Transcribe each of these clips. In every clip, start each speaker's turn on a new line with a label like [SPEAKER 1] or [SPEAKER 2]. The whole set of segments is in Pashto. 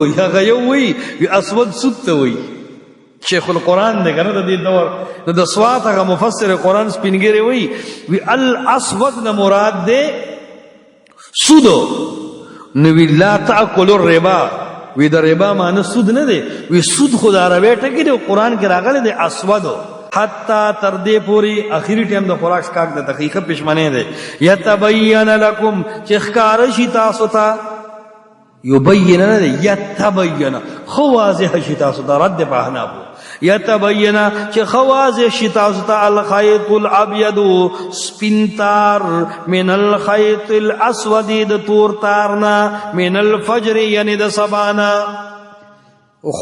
[SPEAKER 1] هغه یو وی اسود سود ته وی شیخ القرآن دی کنه د دې دور د سوات هغه مفسر قرآن سپینګری وی الاسود نه مراد دی سود نو وی لا تاکلوا الربا وی د ربا معنی سود نه دی وی سود خدا عربی ټکی دی قرآن کې راغلی دی اسود حتی تر دې پوری اخیری ټیم د خوراک سکاک د دقیقه پښمنه دی یتبین لکم چې ښکار شي تاسو ته یبین نه یتبین خو واضح شي تاسو ته رد په احناف یتبین چې خو واضح شي تاسو ته الخیط الابیض سپینتار من الخیط الاسود د تور تارنا من الفجر یعنی د سبانا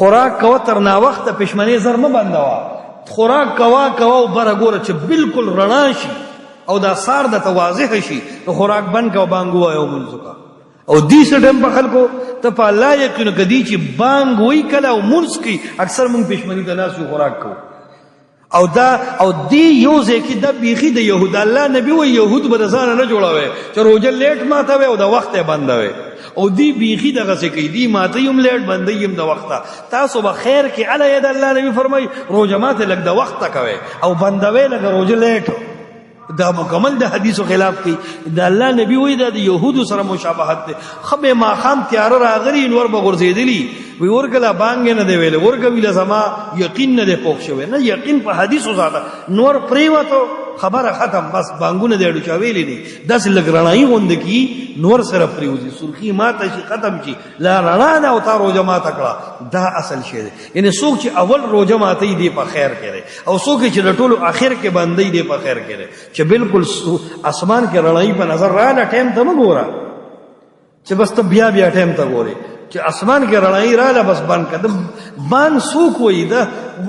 [SPEAKER 1] خوراک کو تر نا وخت پښمنه زر نه بندوا خوراک کوا بره ګوره چې بالکل رڼا شي او دا سار د واضح شي خوراک بند کو بانګو او منځکا او دې سټم په خلکو ته په الله یقین کدي چې بانګ وای کله او منځ کی اکثر مونږ پښمنی د ناس خوراک کو او دې یو ځکه د بیخي د يهود الله نبی و يهود به ځان نه جوړاوي چې روزه لیټ ماته وي او د وخت بندوي او دی بیخی دغه څه کوي دی ماته یم لیټ باندې یم د وخته تاسو به خیر کې علی ید الله نبی فرمای روزه ماته لګ د وخته کوي او بندوي لګ روزه لیټ دا مکمل د حدیثو خلاف کوي د الله نبی وی د یهودو سره مشابهت ده خبه ما خام تیار راغلی نور به ګرځیدلی وی ورګلا بانګ نه دی ویل ورګویل زما یقین نه دی پوښ شوی نه یقین په حدیثو زاده نور پریوتو خبره ختم بس بانګونه دی اډو چا ویلی دي داس لګرانای غوند کی نور سره پریوزی سرخی ماته شي ختم شي لا رڼا نه او تا روزه ماته کړه دا اصل شی دی یعنی څوک چې اول روزه ماته دی په خیر کړي او څوک چې د ټولو اخر کې باندې دی په خیر کړي چې بالکل اسمان کې رڼای په نظر رااله ټیم ته وګوره چې بس ته بیا ټیم ته ګوري چې اسمان کې رڼای رااله بس بند کړه بان څوک وای دا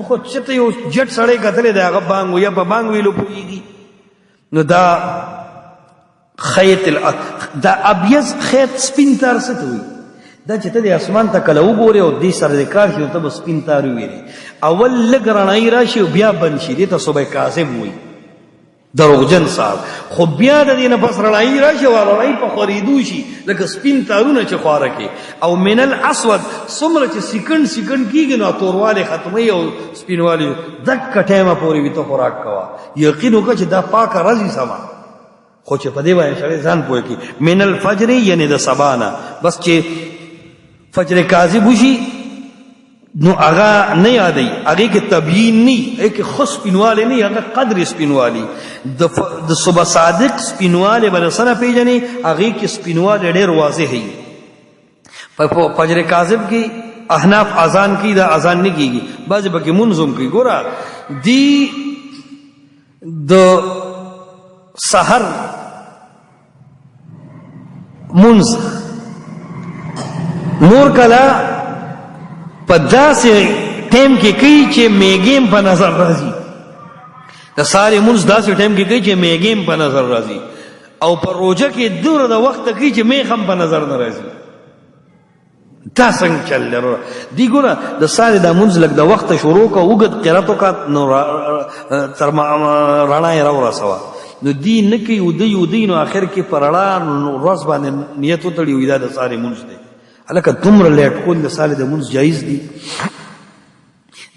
[SPEAKER 1] خو چې ته یو جټ سړی کتلې دا هغه بانګ وي په بانګ ویلو پويږي نو دا خیط دا ابيض خیط سپین تار څه وي دا چې ته د اسمان ته کله وګورې او دې سره د کار شي ته به سپین تار وي اول لګ رڼای راشي بیا بند شي دې ته صبح کاظم وي دروغجن صاحب خو بیا د دې نه پس رڼای راشي او رڼای په خریدو شي لکه سپین تارونه چې خواره کې او من الاسود څومره چې سکند کېږي نو تورواله ختمي او سپینواله دک ټیمه پورې وي ته خوراک کوا یقین وکړه چې دا پاکه رضی سما خو چې په دې باندې سړی ځان پوهه کی من الفجر یعنی د سبانا بس چې فجر کاذب وشي نو هغه نه یادای هغه کې تبیین نه هغه خص پینواله نه هغه قدر سپینوالی د صبح صادق سپینواله بل سره پیژنې هغه کې سپینواله ډېر واضح هي په فجر کاذب کې احناف اذان کی دا اذان نه کیږي بعض بکې منظم کی ګورا دی د سحر منز نور کلا پداسه ټیم کې کوي چې میګیم په نظر راځي د ساري منز داسې ټیم کې کوي چې میګیم په نظر راځي او پر روزه کې دور د وخت کوي چې میخم په نظر نه راځي دا څنګه چل لرو دی ګوره د ساري د منز لګ د وخت شروع کا وګد قراتو کا نو تر رانا یې راو رسوا نو دی نکي ودی نو اخر کې پرړا روز باندې نیت وتړي وي دا د ساري منز دی الکه تمره لیټ کول د سال د منځ جایز دي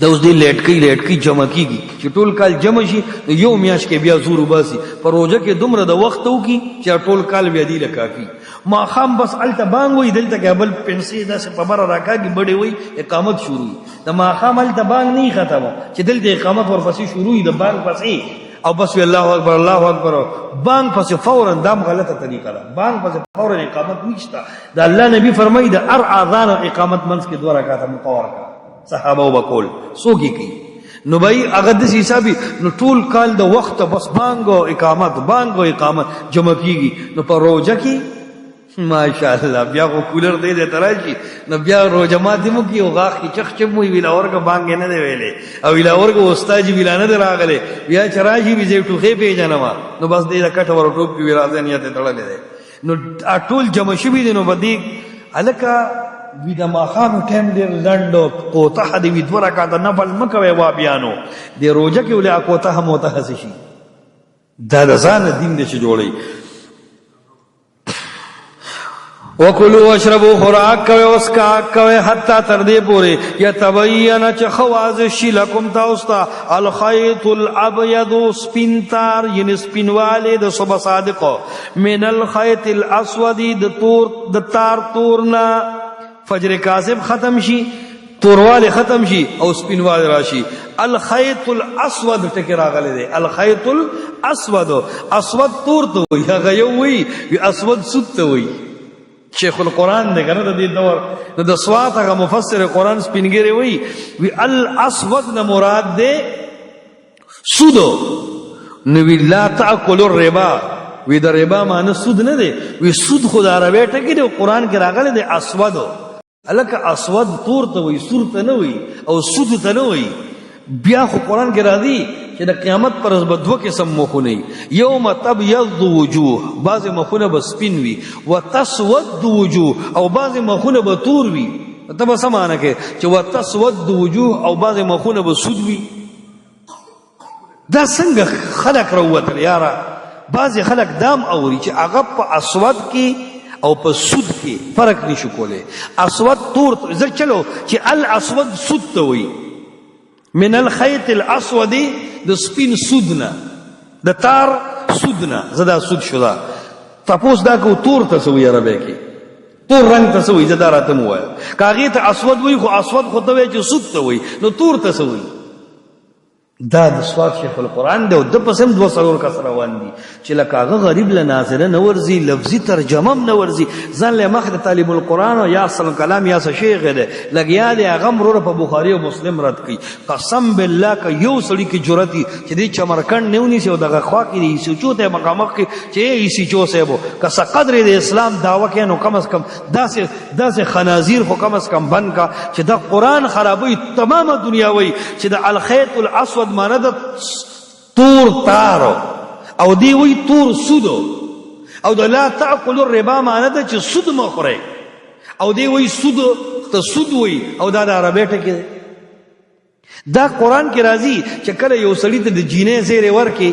[SPEAKER 1] دا اوس دې لیټ کی جمع کیږي چې ټول کال جمع شي یو میاش کې بیا زور وباسي پر روزه کې دومره د وخت وکي چې ټول کال بیا دی لکافي ما خام بس الته بانګ وي دلته کابل پنسي دا څه په بره راکاږي بډې وي اقامت شروع د ما خام الته بانګ نه ختمه چې دلته اقامت ورپسې شروع د بانګ پسې او بس الله اکبر بانگ پس فورا دام غلطه طریقه ده بانگ پس فورا اقامت نشته دا الله نبی فرمایي د اذان او اقامت منځ کې 2 رکعات مقور کا صحابه وبقول سوګي کی نو بھائی اگر دس حسابي نو ټول کال د وخت بس بانگ او اقامت جمع کیږي نو پر روزه کې ماشاءالله بیا کو کولر دې تراشي نو بیا روزه ماته مو کی او غاخ کی چخ چمو ویلا اورګه بانګ نه دی ویلې او ویلا اورګه استاد ویلا نه راغله بیا چرایي وی زه ټوخه پیژنما نو بس دې کټ ور ټوپ کی ورازنیت تړلې ده نو ټول جمع شوی دي نو بدی الکا وی د ماخام ټیم دې لندو کوته دې وی دورا کا د نفل مکوي وا بیانو دې روزه کې ولې کوته هم وته شي دا ځان دین دې چې جوړي وکلوا واشربوا خوراک کوئ اسکاک کوئ حتی تر دې پورې یتبین چې خواز شي لکم تاسو ته الخیط الابیض سپین تار یعنی سپینواله د صبح صادق من الخیط الاسود د تار تورنا فجر کاذب ختم شي تورواله ختم شي او سپینواله راشي الخیط الاسود ټکی راغلی دی الخیط الاسود اسود تور ته وي هغه یو وي اسود سود ته وي شیخ القرآن دے کنه د دې دور د سوات هغه مفسر قرآن سپینګری وی الاسود نه مراد دے سودو نو وی لا تاکلوا الربا وی د ربا معنی سود نه دی وی سود خدا عربی ټکی دی قرآن کې راغلی دی اسودو الکه اسود تور ته وی سور ته نه وی او سود ته نه وی بیا خو قرآن کې راځي چې د قیامت پر ورځ به دوه قسم مخونه یوم تبیض وجوه بعض مخونه به سپین وي وتسود وجوه او بعض مخونه به تور وي ته به څه معنی کې چې وتسود وجوه او بعض مخونه به سود وي دا څنګه خلق راوتل یاره بعض خلق دام اوري چې هغه په اسود کې او په سود کې فرق نشو کولی اسود تور زه چلو چې الاسود سود ته وي من الخيط الاسود د سپین سودنا د تار سودنا زدا سود شدا تاسو دا کو تور ته سوی عربی کې تور رنگ ته سوی زدا راته مو وای کاغه ته اسود وای خو اسود خو ته وای چې سود ته وای نو تور ته سوی دا د سواد شیخ القرآن دی او د پسم دو سرور کس روان دي چې لکه غریب له ناظره نه ورزي لفظي ترجمه نه ورزي ځان له مخ د طالب القرآن او یا اصل کلام یا شیخ دی لګیا دی هغه مرور په بخاری او مسلم رد کوي قسم بالله ک یو سړی کی جرأت چې دې چمرکند نیونی سي او دغه خوا کې دي سوچوته مقامخ کې چې ایسی چو سیبو کس قدر د اسلام داوا کې نو کم از کم داسې خنازیر خو کم از کم بند کا چې د قرآن خرابوي تمامه دنیا وي چې د الخيط الاسود مانا دا تور تارو او دی وی تور سودو او دا لا تاکل الربا مانا دا چه سود مخوره او دی وی سودو تا سود وی او دا دا عربی ٹکی دا قرآن کی رازی چه کل یو سلی تا دا جینه زیر ورکی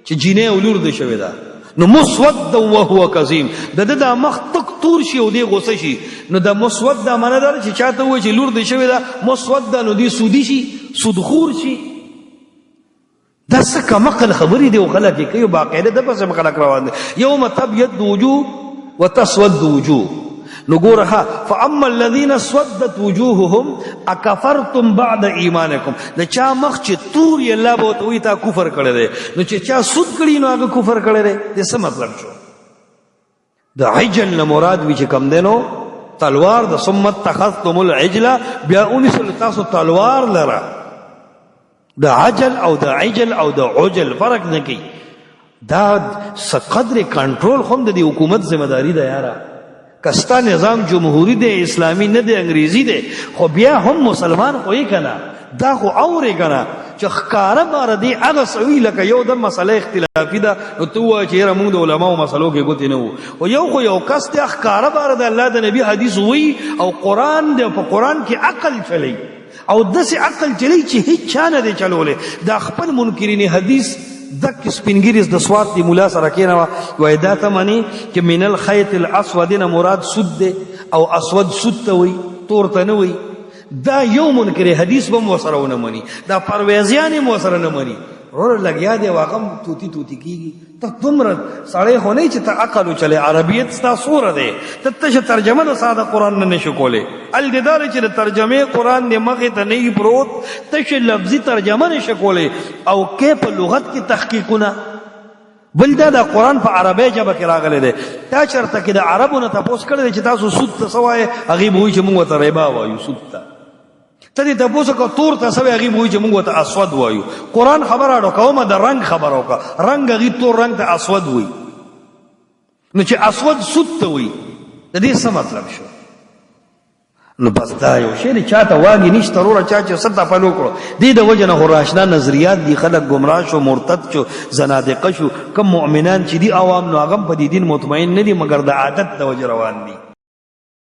[SPEAKER 1] چه جینه اولور دا شوی دا نو مسود و هو کظیم دا مخ تک تور شي او دی غصه شي نو دا مسود دا مانا دا چه چاہتا ہوئی چه لور دا شوی دا مسود دا نو دی سودی شي سودخور شي دا سکه مقل خبری دی او خلک کوي باقاعده د پس مخلق روان دي یوم تبيض وجوه وتسود وجوه نو ګورها فاما الذين اسودت وجوههم اكفرتم بعد ايمانكم دا چا مخ چې تور یې الله بو توي تا کفر کړی دی نو چې چا سود کړی نو هغه کفر کړی دی د څه مطلب شو د عجل مراد وی چې کم دینو تلوار د ثم اتخذتم العجل بیا اونس تاسو تلوار لرا دا عجل او دا عجل او دا عجل فرق نه کوي دا قدر کنټرول هم د حکومت ذمہ داری ده یاره کستا نظام جمهوری دی اسلامی نه دی انګریزی دی خو بیا هم مسلمان خوې کنه دا خو اورې کنه چې ښکارا بار دی هغه سوي لکه یو د مسله اختلافي ده نو تو چې موږ د علماو مسلو کې ګوتې نه وو او یو خو یو کس دی ښکارا بار د الله د نبی حدیث وی او قران دی په قران کې عقل چلی او دسی عقل چلی چې هیڅ چا نه دی چلولې دا خپل منکرین حدیث دک سپینګریز د سوات دی مولا سره کېنه وای دا ته معنی چې من الخيط الاسود نه مراد سود دی او اسود سود ته وای تور ته نه وای دا یو منکر حدیث به مو سره ونه مني دا پرویزیان مو سره نه مني ور لګیا دی واقم توتی کیږي ته تمره سړی خو نه چې ته عقل چلے عربیت ستا سوره دی ته ته ترجمه د ساده قران نه نشو کوله الددار چې ترجمه قران دی مخه ته نه پروت ته لفظي ترجمه نشو کوله او کې په لغت کې تحقیقونه بل دا قران په عربی ژبه کې راغلی دی تا چرته کې د عربونو تاسو کړی چې تاسو سود ته سوای هغه وایي چې موږ ته ربا وایو سود ته ته دې تاسو کو تور ته سوي هغه وایي چې موږ ته اسود وایو قران خبره اړه کومه د رنگ خبره وکړه رنگ هغه تور رنگ ته اسود وایي نو چې اسود سود ته وایي د دې څه مطلب شو نو بس دا یو شی چاته واګی نشته وروره چا چې څه په لوکړو دې د وجه نه خوراشنا نظریات دي خلک گمراه شو مرتد شو زنادقه شو کم مؤمنان چې دي عوام نو هغه په دې دین مطمئن نه دي مګر د عادت د وجه روان دي